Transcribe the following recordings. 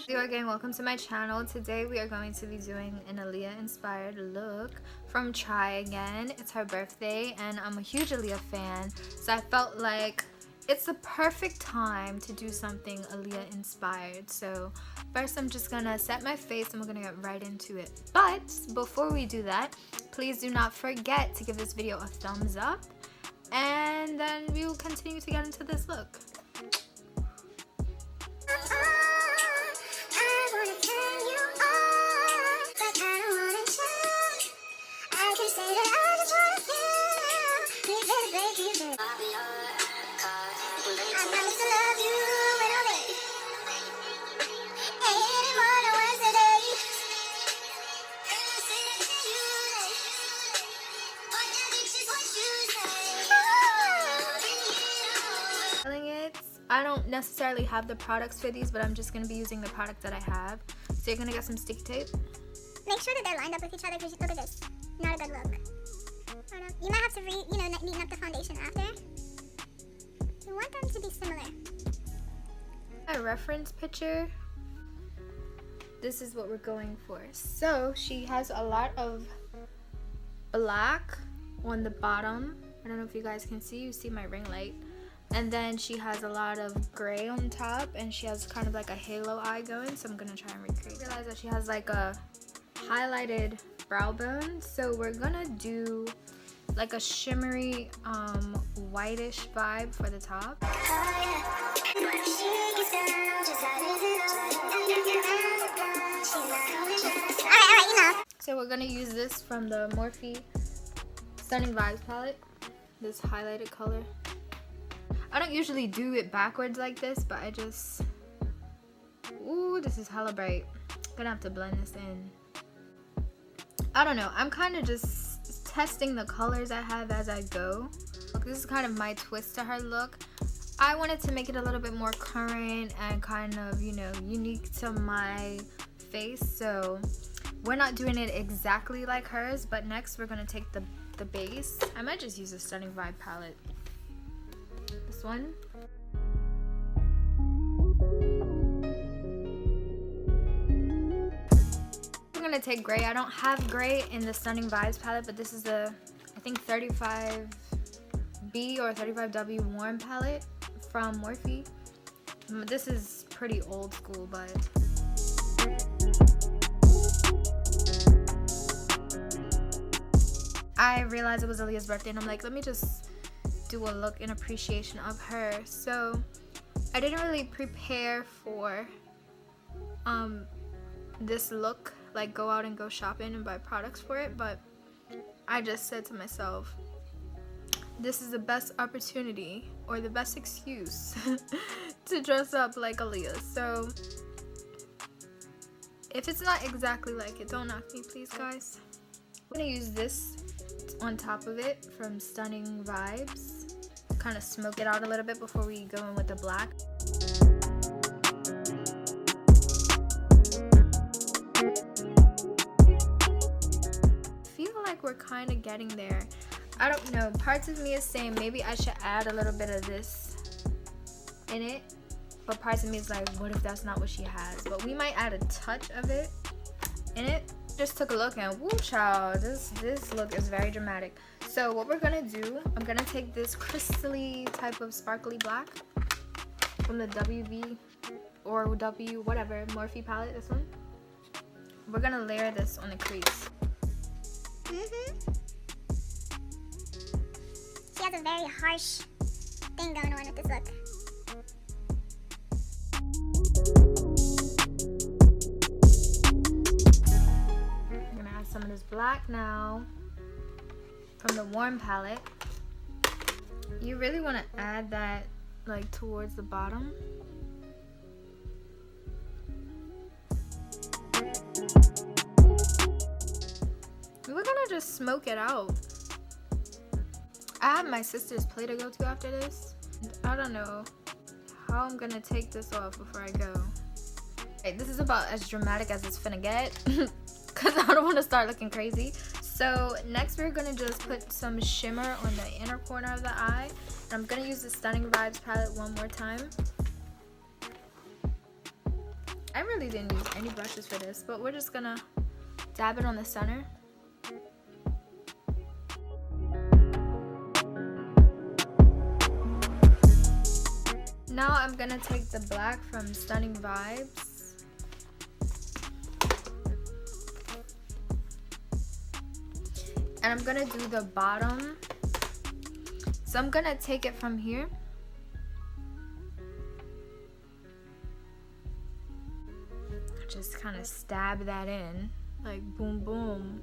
Hello again, welcome to my channel. Today we are going to be doing an Aaliyah inspired look from Try Again. It's her birthday and I'm a huge Aaliyah fan, so I felt like it's the perfect time to do something Aaliyah inspired. So first I'm just gonna set my face and we're gonna get right into it. But before we do that, please do not forget to give this video a thumbs up, and then we will continue to get into this look. I don't necessarily have the products for these, but I'm just going to be using the product that I have. So you're going to get some sticky tape. Make sure that they're lined up with each other, because look at this. Not a good look. You might have to neaten up the foundation after. You want them to be similar. My reference picture. This is what we're going for. So she has a lot of black on the bottom. I don't know if you guys can see. You see my ring light. And then she has a lot of gray on top, and she has kind of like a halo eye going, so I'm gonna try and recreate. I realize that she has like a highlighted brow bone, so we're gonna do like a shimmery whitish vibe for the top. So we're gonna use this from the Morphe Stunning Vibes palette, this highlighted color. I don't usually do it backwards like this, but I just... Ooh, this is hella bright. Gonna have to blend this in. I don't know. I'm kind of just testing the colors I have as I go. This is kind of my twist to her look. I wanted to make it a little bit more current and kind of, unique to my face. So we're not doing it exactly like hers, but next we're gonna take the base. I might just use a Stunning Vibe palette. This one. I'm gonna take gray. I don't have gray in the Stunning Vibes palette, but this is the, I think, 35B or 35W warm palette from Morphe. This is pretty old school, but I realized it was Aaliyah's birthday and I'm like, let me just do a look in appreciation of her. So I didn't really prepare for this look, like go out and go shopping and buy products for it, but I just said to myself, this is the best opportunity or the best excuse to dress up like Aaliyah. So if it's not exactly like it, don't knock me please, guys. I'm gonna use this on top of it from Stunning Vibes. Kind of smoke it out a little bit before we go in with the black. I feel like we're kind of getting there. I don't know, parts of me is saying maybe I should add a little bit of this in it, but parts of me is like, what if that's not what she has? But we might add a touch of it in it. Just took a look and woo child, this look is very dramatic. So what we're gonna do, I'm gonna take this crystally type of sparkly black from the WV or W whatever Morphe palette, this one. We're gonna layer this on the crease. She has a very harsh thing going on with this look. I'm gonna add some of this black now from the warm palette. You really want to add that like towards the bottom. We're gonna just smoke it out. I have my sister's play to go to after this. I don't know how I'm gonna take this off before I go. Okay, this is about as dramatic as it's finna get because I don't want to start looking crazy. So next we're gonna just put some shimmer on the inner corner of the eye. And I'm gonna use the Stunning Vibes palette one more time. I really didn't use any brushes for this, but we're just gonna dab it on the center. Now I'm gonna take the black from Stunning Vibes. And I'm gonna do the bottom. So I'm gonna take it from here. Just kind of stab that in, like boom, boom.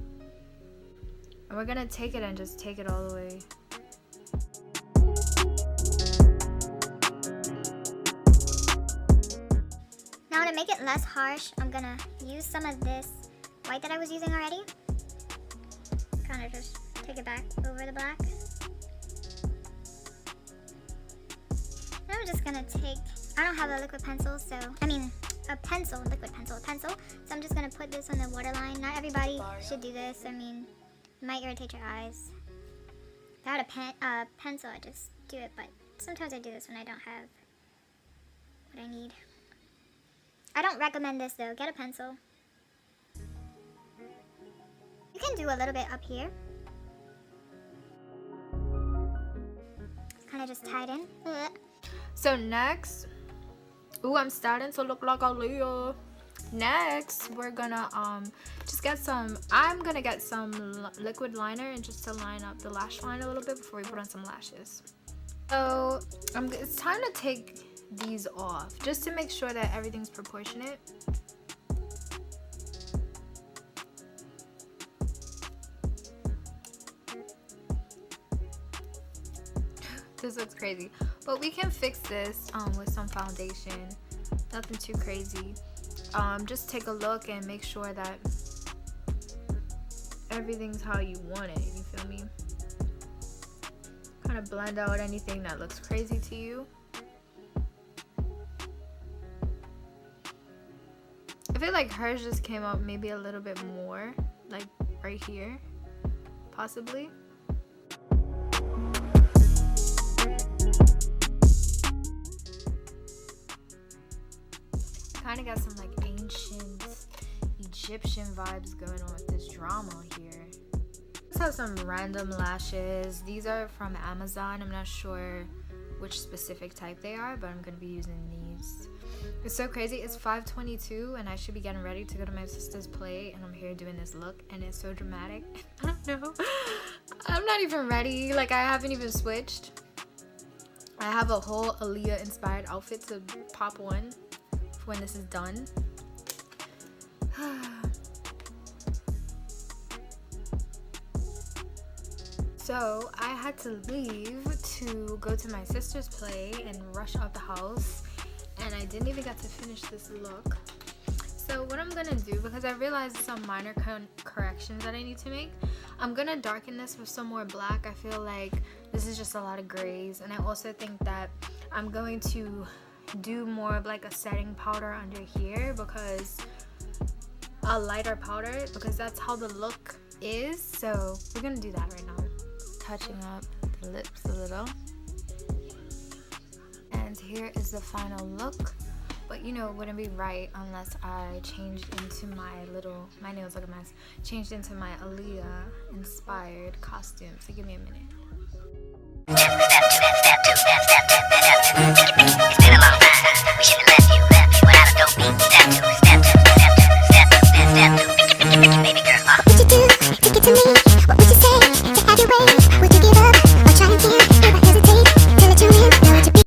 And we're gonna take it and just take it all the way. Now to make it less harsh, I'm gonna use some of this white that I was using already. Kind of just take it back over the black. Now I'm just gonna take, I don't have a liquid pencil, so, I mean, a pencil, liquid pencil, a pencil. So I'm just gonna put this on the waterline. Not everybody should do this. I mean, it might irritate your eyes. If I had a pencil, I just do it, but sometimes I do this when I don't have what I need. I don't recommend this though. Get a pencil. You can do a little bit up here. Kind of just tied in. So next, ooh, I'm starting to look like Aaliyah. Next, we're gonna just get some, I'm gonna get some liquid liner and just to line up the lash line a little bit before we put on some lashes. So it's time to take these off just to make sure that everything's proportionate. This looks crazy, but we can fix this with some foundation. Nothing too crazy. Just take a look and make sure that everything's how you want it. You feel me? Kind of blend out anything that looks crazy to you. I feel like hers just came up maybe a little bit more, like right here, possibly. Kind of got some like ancient Egyptian vibes going on with this drama here. Let's have some random lashes. These are from Amazon. I'm not sure which specific type they are, but I'm gonna be using these. It's so crazy. It's 5:22 and I should be getting ready to go to my sister's play, and I'm here doing this look and it's so dramatic. I don't know. I'm not even ready. Like, I haven't even switched. I have a whole Aaliyah inspired outfit to pop on when this is done. So I had to leave to go to my sister's play and rush out the house, and I didn't even get to finish this look. So what I'm gonna do, because I realized some minor corrections that I need to make, I'm gonna darken this with some more black. I feel like this is just a lot of grays, and I also think that I'm going to do more of like a setting powder under here, because a lighter powder, because that's how the look is. So we're gonna do that right now. Touching up the lips a little, and here is the final look. But you know, it wouldn't be right unless I changed into my nails look a mess, changed into my Aaliyah inspired costume. So give me a minute.